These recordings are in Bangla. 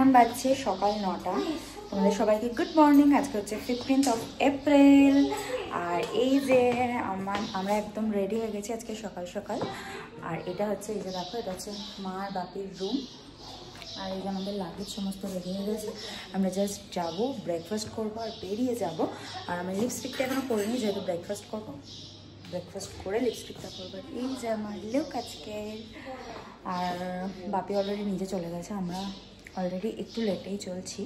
এখন বাজছে সকাল 9টা। তোমাদের সবাইকে গুড মর্নিং। আজকে হচ্ছে 15th of April। আর এই যে আমরা একদম রেডি হয়ে গেছি আজকে সকাল সকাল। আর এটা হচ্ছে, এই যে দেখো, এটা হচ্ছে মা আর বাপির রুম। আর এই যে আমাদের লাগেজ সমস্ত রেডি হয়ে গেছে। আমরা জাস্ট যাবো, ব্রেকফাস্ট করবো আর বেরিয়ে যাব। আর আমি লিপস্টিকটা এখনো করিনি, যেহেতু ব্রেকফাস্ট করবো। ব্রেকফাস্ট করে লিপস্টিকটা করবো। এই যে আমার লুক আজকে। আর বাপি অলরেডি নিজে চলে গেছে, আমরা অলরেডি একটু লেটেই চলছি।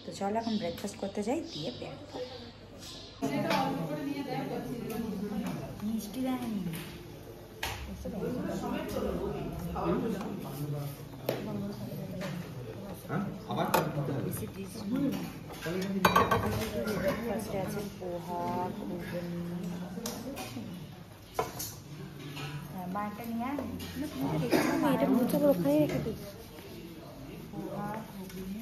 তো চলো এখন ব্রেকফাস্ট করতে যাই, দিয়ে বেরোবো। মিষ্টি দেয়নি। ব্রেকফাস্টে আছে পোহা, ঘুগনি। মাটা নিয়ে আনি, এটা মুছে ওখানে রেখে দিই। পোহা, ঘুগনি,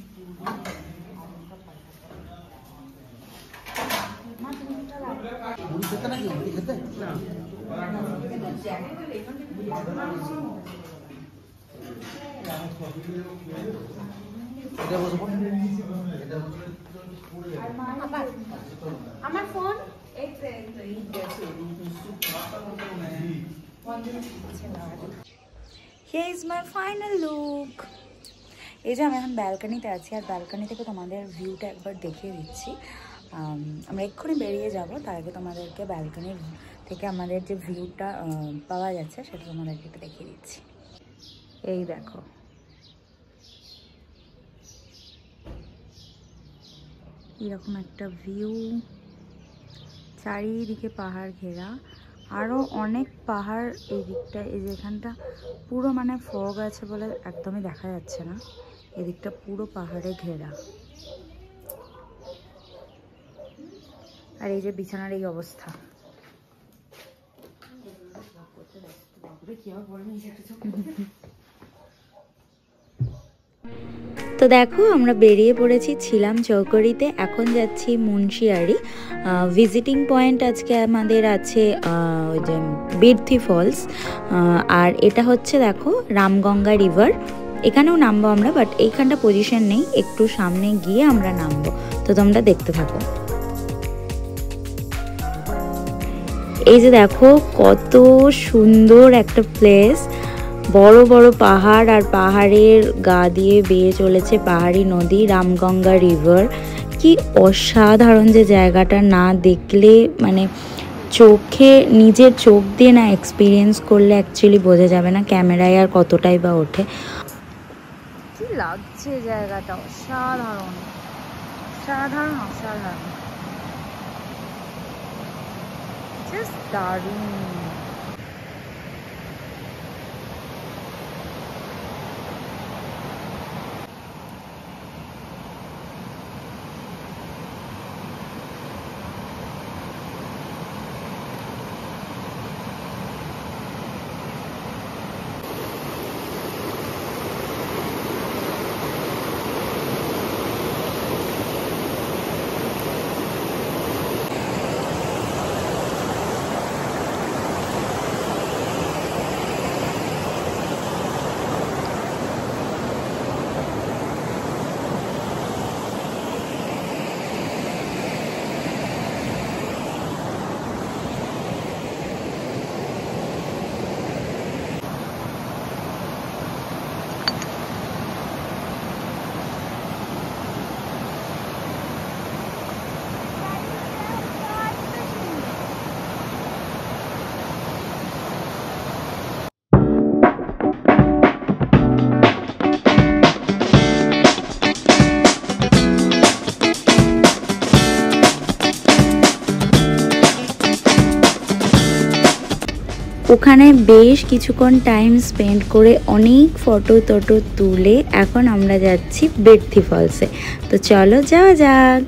আমার phone Here is my final look. এই যে আমি এখন ব্যালকানিতে আছি, আর ব্যালকানি থেকে তোমাদের ভিউটা একবার দেখিয়ে দিচ্ছি। আমরা এক্ষুনি বেরিয়ে যাব, তার আগে তোমাদেরকে ব্যালকানির থেকে আমাদের যে ভিউটা পাওয়া যাচ্ছে সেটা তোমাদেরকে একটু দেখিয়ে দিচ্ছি। এই দেখো, এরকম একটা ভিউ, চারিদিকে পাহাড় ঘেরা। আরও অনেক পাহাড় এই দিকটা, এই যে এখানটা পুরো মানে ফগ আছে বলে একদমই দেখা যাচ্ছে না। এদিকটা পুরো পাহাড়ে ঘেরা। আর এই যে বিছানার এই অবস্থা। তো দেখো, আমরা বেরিয়ে পড়েছি, ছিলাম চৌকড়িতে, এখন যাচ্ছি মুন্সিয়ারি। ভিজিটিং পয়েন্ট আজকে আমাদের আছে ওই যে বিরথি ফলস। আর এটা হচ্ছে দেখো রামগঙ্গা রিভার। এখানেও নামবো আমরা, বাট এইখানটা পজিশন নেই, একটু সামনে গিয়ে আমরা নামবো। তো তোমরা দেখতে থাকো। এই যে দেখো কত সুন্দর একটা প্লেস, বড় বড় পাহাড়, আর পাহাড়ের গা দিয়ে বেয়ে চলেছে পাহাড়ি নদী রামগঙ্গা রিভার। কি অসাধারণ যে জায়গাটা, না দেখলে মানে চোখে, নিজের চোখ দিয়ে না এক্সপিরিয়েন্স করলে অ্যাকচুয়ালি বোঝা যাবে না ক্যামেরায় আর কতটাই বা ওঠে। কি লাগছে জায়গাটা, অসাধারণ অসাধারণ অসাধারণ, জাস্ট দারুণ। ওখানে বেশ কিছুক্ষণ টাইম স্পেন্ড করে অনেক ফটো টটো তুলে এখন আমরা যাচ্ছি বিরথি ফলসে। তো চলো যাওয়া যাক।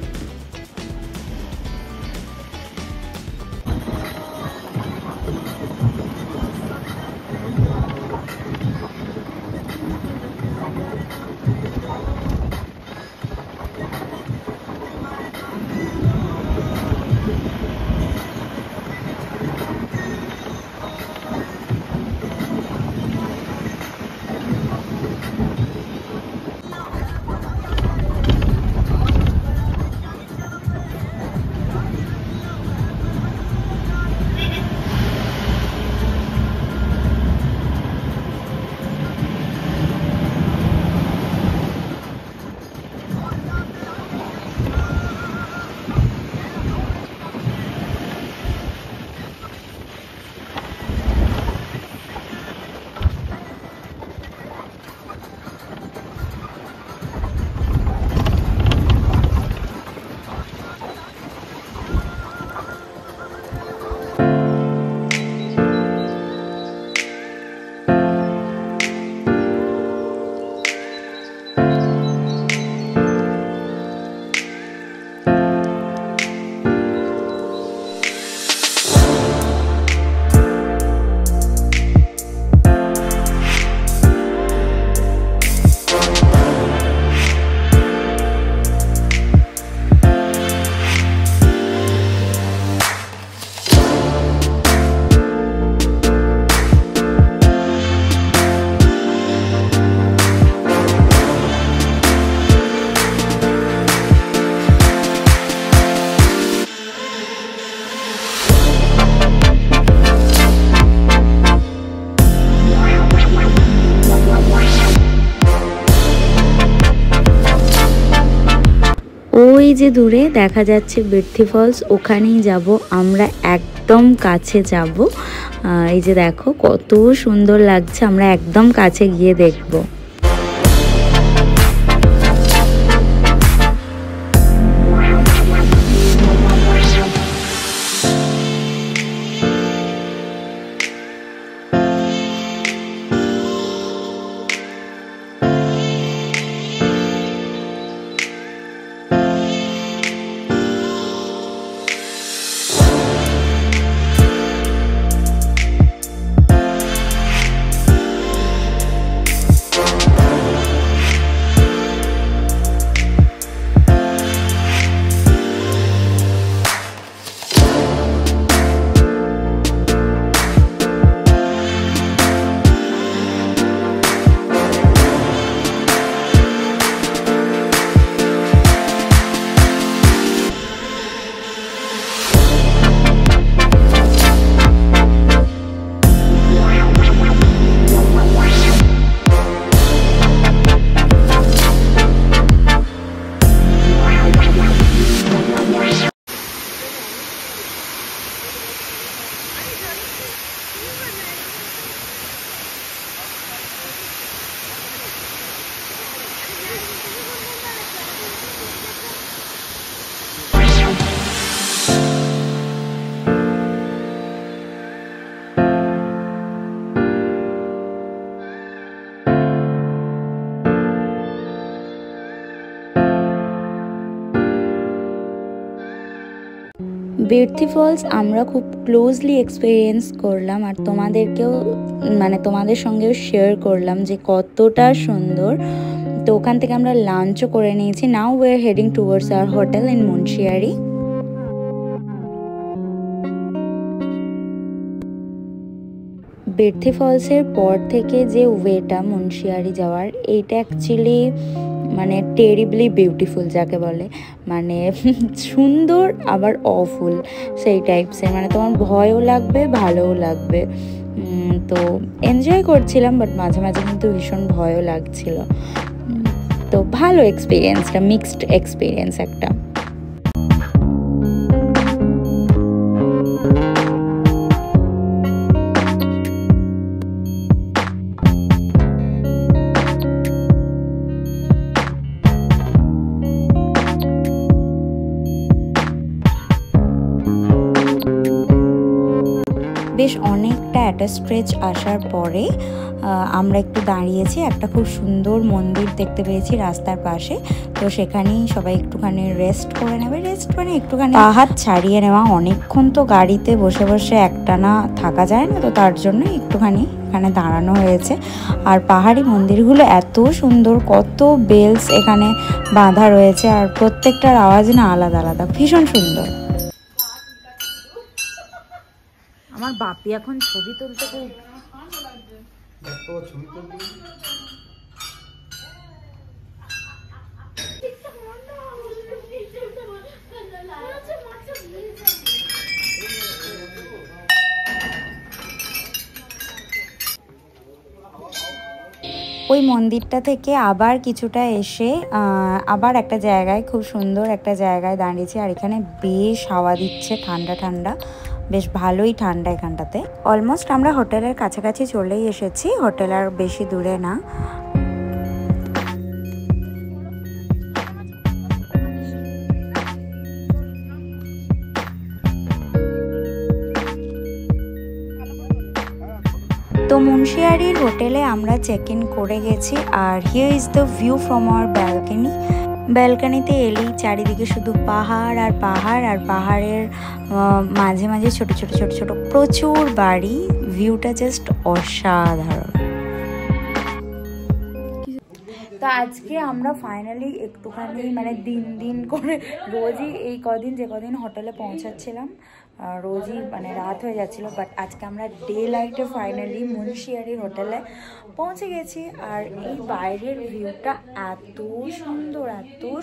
ওই যে দূরে দেখা যাচ্ছে বিরথি ফলস, ওখানেই যাব আমরা, একদম কাছে যাব। এই যে দেখো কত সুন্দর লাগছে, আমরা একদম কাছে গিয়ে দেখব। বিরথি ফলস আমরা খুব ক্লোজলি এক্সপিরিয়েন্স করলাম, আর তোমাদেরকেও মানে তোমাদের সঙ্গেও শেয়ার করলাম যে কতটা সুন্দর। তো ওখান থেকে আমরা লাঞ্চও করে নিয়েছি। Now we are heading towards our hotel in Munsiari. Birthi ফলসের পর থেকে যে ওয়েটা মুন্সিয়ারি যাওয়ার, এইটা অ্যাকচুয়ালি মানে টেরিবলি বিউটিফুল যাকে বলে, মানে সুন্দর আবার অফুল সেই টাইপসের, মানে তোমার ভয়ও লাগবে ভালোও লাগবে। তো এনজয় করছিলাম, বাট মাঝে মাঝে কিন্তু ভীষণ ভয়ও লাগছিল। তো ভালো এক্সপিরিয়েন্সটা, মিক্সড এক্সপিরিয়েন্স একটা। বেশ অনেকটা একটা স্ট্রেচ আসার পরে আমরা একটু দাঁড়িয়েছি, একটা খুব সুন্দর মন্দির দেখতে পেয়েছি রাস্তার পাশে। তো সেখানেই সবাই একটুখানি রেস্ট করে নেবে, রেস্ট মানে একটুখানি হাত ছাড়িয়ে নেওয়া। অনেকক্ষণ তো গাড়িতে বসে বসে একটানা থাকা যায় না, তো তার জন্য একটুখানি এখানে দাঁড়ানো হয়েছে। আর পাহাড়ি মন্দিরগুলো এত সুন্দর, কত বেলস এখানে বাঁধা রয়েছে, আর প্রত্যেকটার আওয়াজ না আলাদা আলাদা, ভীষণ সুন্দর। আমার বাপি এখন ছবি তুলতে খুব ওই মন্দিরটা থেকে আবার কিছুটা এসে আবার একটা জায়গায়, খুব সুন্দর একটা জায়গায় দাঁড়িয়েছি। আর এখানে বেশ হাওয়া দিচ্ছে, ঠান্ডা ঠান্ডা, বেশ ভালোই ঠান্ডা এখানটাতে। অলমোস্ট আমরা হোটেলের কাছাকাছি চলেই এসেছি, হোটেল আর বেশি দূরে না। তো মুন্সিয়ারির হোটেলে আমরা চেক ইন করে গেছি। আর here is the view from our balcony. ব্যালকনিতে এলেই চারিদিকে শুধু পাহাড় আর পাহাড়, আর পাহাড়ের মাঝে মাঝে ছোট ছোট ছোট ছোট প্রচুর বাড়ি। ভিউটা জাস্ট অসাধারণ। তো আজকে আমরা ফাইনালি একটুখানি মানে দিন দিন করে রোজই এই কদিন যে কদিন হোটেলে পৌঁছাচ্ছিলাম রোজই মানে রাত হয়ে যাচ্ছিল, বাট আজকে আমরা ডে লাইটে ফাইনালি মুন্সিয়ারির হোটেলে পৌঁছে গেছি। আর এই বাইরের ভিউটা এত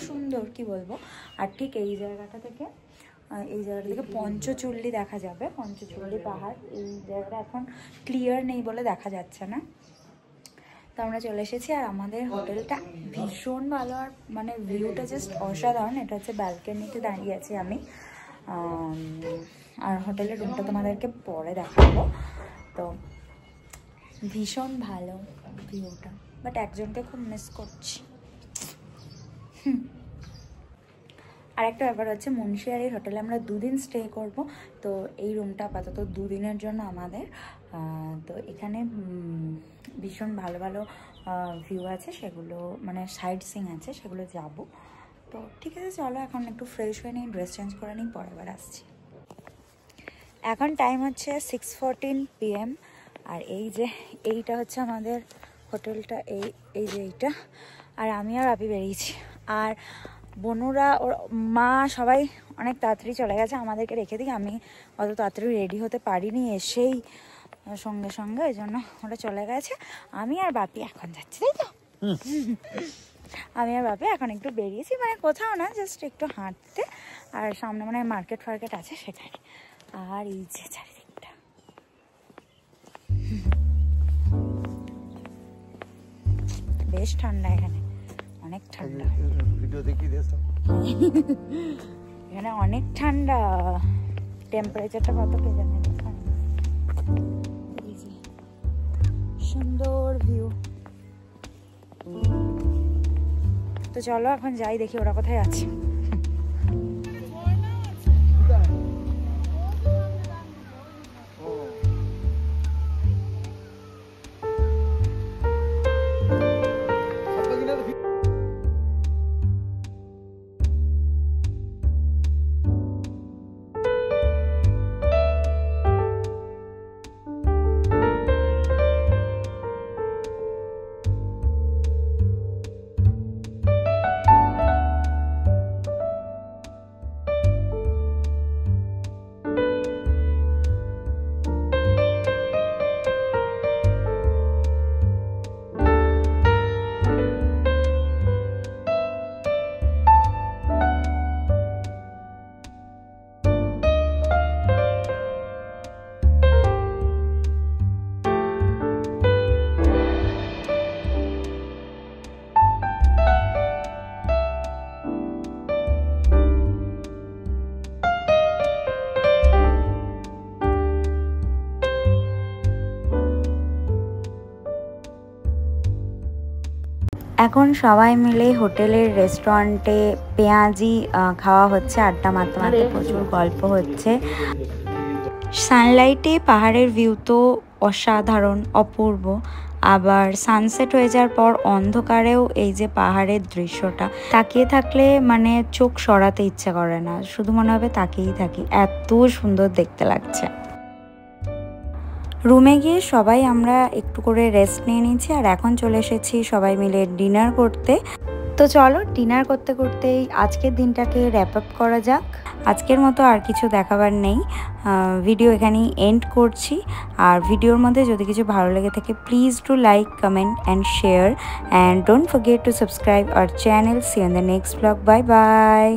সুন্দর কি বলবো। আর ঠিক এই জায়গাটা থেকে পঞ্চচুল্লি দেখা যাবে, পঞ্চচুল্লি পাহাড়। এই জায়গাটা এখন ক্লিয়ার নেই বলে দেখা যাচ্ছে না। তো আমরা চলে এসেছি আর আমাদের হোটেলটা ভীষণ ভালো আর মানে ভিউটা জাস্ট অসাধারণ। এটা হচ্ছে ব্যালকনিতে দাঁড়িয়ে আছি আমি। আর হোটেলের রুমটা তোমাদেরকে পরে দেখাবো। তো ভীষণ ভালো ভিউটা, বাট একজনকে খুব মিস করছি। আর একটা ব্যাপার হচ্ছে মুন্সিয়ারির হোটেলে আমরা 2 দিন স্টে করব। তো এই রুমটা আপাতত 2 দিনের জন্য আমাদের। তো এখানে ভীষণ ভালো ভালো ভিউ আছে, সেগুলো মানে সাইট সিং আছে, সেগুলো যাব। তো ঠিক আছে, চলো এখন একটু ফ্রেশ হয়ে নিই, ড্রেস চেঞ্জ করে নিই, পরে আবার আসছি। এখন টাইম হচ্ছে 6:14 PM। আর এইটা হচ্ছে আমাদের হোটেলটা, এই যে এইটা। আর আমি আর আপি বেরিয়েছি, আর বোনুরা ওর মা সবাই অনেক তাড়াতাড়ি চলে গেছে, আমাদেরকে রেখে দিই। আমি অত তাড়াতাড়ি রেডি হতে পারিনি এসেই সঙ্গে সঙ্গে, এই জন্য ওরা চলে গেছে। আমি আর বাপি এখন যাচ্ছি, তাই তো? আমি আর বাপি এখন একটু বেরিয়েছি, মানে কোথাও না, জাস্ট একটু হাঁটতে। আর সামনে মানে মার্কেট ফার্কেট আছে সেখানে। আর এই যে চারিদিকটা বেশ ঠান্ডা, এখানে অনেক ঠান্ডা। এখানে অনেক ঠান্ডা, টেম্পারেচারটা কত কে জানে। সুন্দর ভিউ। তো চলো এখন যাই, দেখি ওরা কোথায় আছে। এখন সবাই মিলে হোটেলের রেস্টুরেন্টে পেঁয়াজি খাওয়া হচ্ছে, আড্ডা মারতে মারতে প্রচুর গল্প হচ্ছে। সানলাইটে পাহাড়ের ভিউ তো অসাধারণ, অপূর্ব। আবার সানসেট হয়ে যাওয়ার পর অন্ধকারেও এই যে পাহাড়ের দৃশ্যটা তাকিয়ে থাকলে মানে চোখ সরাতে ইচ্ছা করে না, শুধু মনে হবে তাকিয়েই থাকি, এত সুন্দর দেখতে লাগছে। রুমে গিয়ে সবাই আমরা একটু করে রেস্ট নিয়ে নিচ্ছি, আর এখন চলে এসেছি সবাই মিলে ডিনার করতে। তো চলো ডিনার করতে করতেই আজকের দিনটাকে র্যাপ আপ করা যাক। আজকের মতো আর কিছু দেখাবার নেই, ভিডিও এখানেই এন্ড করছি। আর ভিডিওর মধ্যে যদি কিছু ভালো লেগে থাকে please do like, comment and share, and don't forget to subscribe our channel. See you in the next blog. Bye by.